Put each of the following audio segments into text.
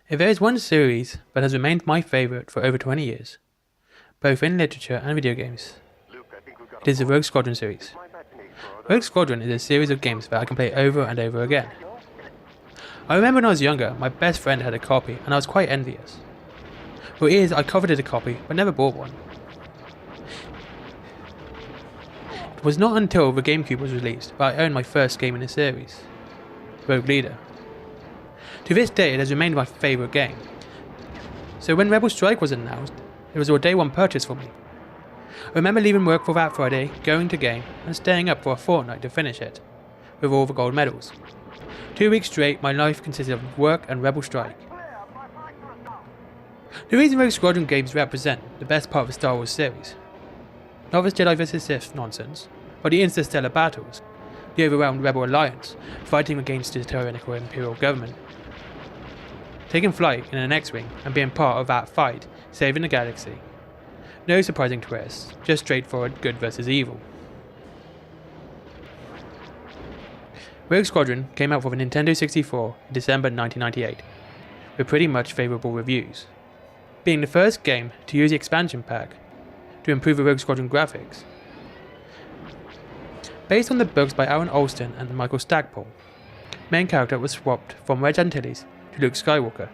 If there is one series that has remained my favourite for over 20 years, both in literature and video games, it is the Rogue Squadron series. Rogue Squadron is a series of games that I can play over and over again. I remember when I was younger, my best friend had a copy and I was quite envious. For years I coveted a copy but never bought one. It was not until the GameCube was released that I owned my first game in the series, Rogue Leader. To this day it has remained my favourite game. So when Rebel Strike was announced, it was a day one purchase for me. I remember leaving work for that Friday, going to game and staying up for a fortnight to finish it, with all the gold medals. 2 weeks straight my life consisted of work and Rebel Strike. The reason Rogue Squadron games represent the best part of the Star Wars series, not this Jedi vs Sith nonsense, but the interstellar battles, the overwhelmed Rebel Alliance fighting against the tyrannical Imperial government, taking flight in an X-Wing and being part of that fight, saving the galaxy. No surprising twists, just straightforward good versus evil. Rogue Squadron came out for the Nintendo 64 in December 1998, with pretty much favourable reviews, being the first game to use the expansion pack to improve the Rogue Squadron graphics. Based on the books by Aaron Alston and Michael Stackpole, main character was swapped from Wedge Antilles to Luke Skywalker,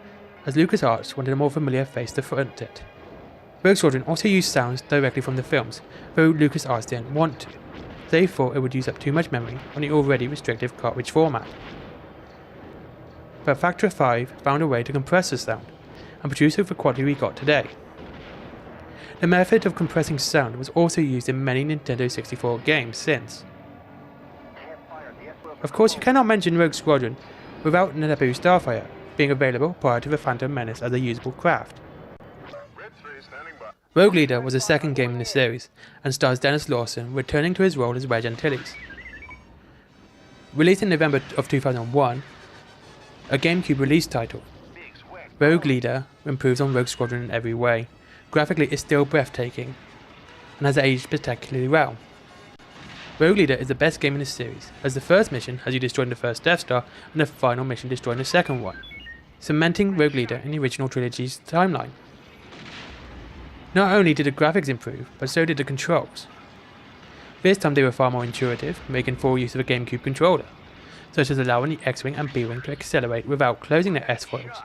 as LucasArts wanted a more familiar face to front it. Rogue Squadron also used sounds directly from the films, though LucasArts didn't want to. They thought it would use up too much memory on the already restrictive cartridge format. But Factor 5 found a way to compress the sound, and produce the quality we got today. The method of compressing sound was also used in many Nintendo 64 games since. Of course, you cannot mention Rogue Squadron without Naboo Starfire being available prior to the Phantom Menace as a usable craft. Rogue Leader was the second game in the series, and stars Dennis Lawson returning to his role as Wedge Antilles. Released in November of 2001, a GameCube release title, Rogue Leader improves on Rogue Squadron in every way. Graphically it's still breathtaking, and has aged spectacularly well. Rogue Leader is the best game in the series, as the first mission has you destroying the first Death Star, and the final mission destroying the second one, cementing Rogue Leader in the original trilogy's timeline. Not only did the graphics improve, but so did the controls. This time they were far more intuitive, making full use of a GameCube controller, such as allowing the X-Wing and B-Wing to accelerate without closing their S-foils.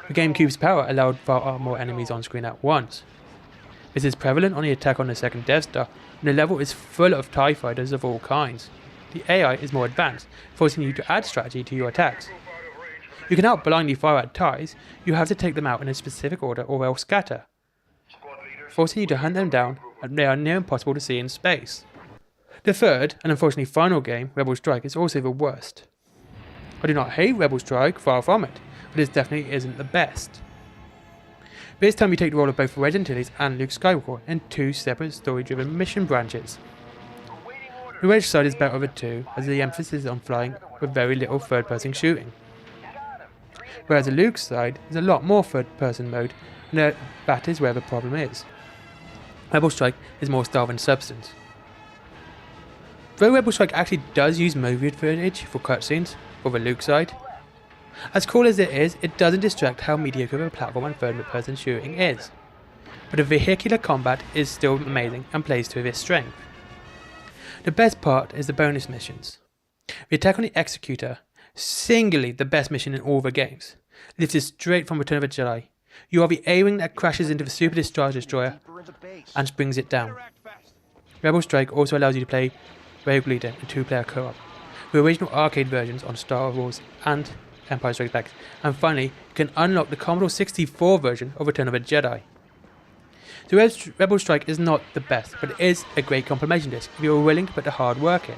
The GameCube's power allowed far more enemies on screen at once. This is prevalent on the attack on the second Death Star, and the level is full of TIE fighters of all kinds. The AI is more advanced, forcing you to add strategy to your attacks. You cannot blindly fire at TIEs, you have to take them out in a specific order or else scatter, forcing you to hunt them down, and they are near impossible to see in space. The third, and unfortunately final game, Rebel Strike, is also the worst. I do not hate Rebel Strike, far from it, but it definitely isn't the best. This time you take the role of both Wedge Antilles and Luke Skywalker in two separate story-driven mission branches. The Wedge side is better of the two, as the emphasis is on flying with very little third-person shooting, whereas the Luke side is a lot more third-person mode, and that is where the problem is. Rebel Strike is more style than substance. Though Rebel Strike actually does use movie footage for cutscenes, for the Luke side, as cool as it is, it doesn't distract how mediocre the platform and third-person shooting is. But the vehicular combat is still amazing and plays to its strength. The best part is the bonus missions. The attack on the Executor, singularly the best mission in all the games, lifted straight from Return of the Jedi. You are the A-Wing that crashes into the Super Star Destroyer and brings it down. Rebel Strike also allows you to play Rogue Leader in two-player co-op, the original arcade versions on Star Wars and Empire Strikes Back, and finally you can unlock the Commodore 64 version of Return of the Jedi. The Rebel Strike is not the best, but it is a great compilation disc if you are willing to put the hard work in.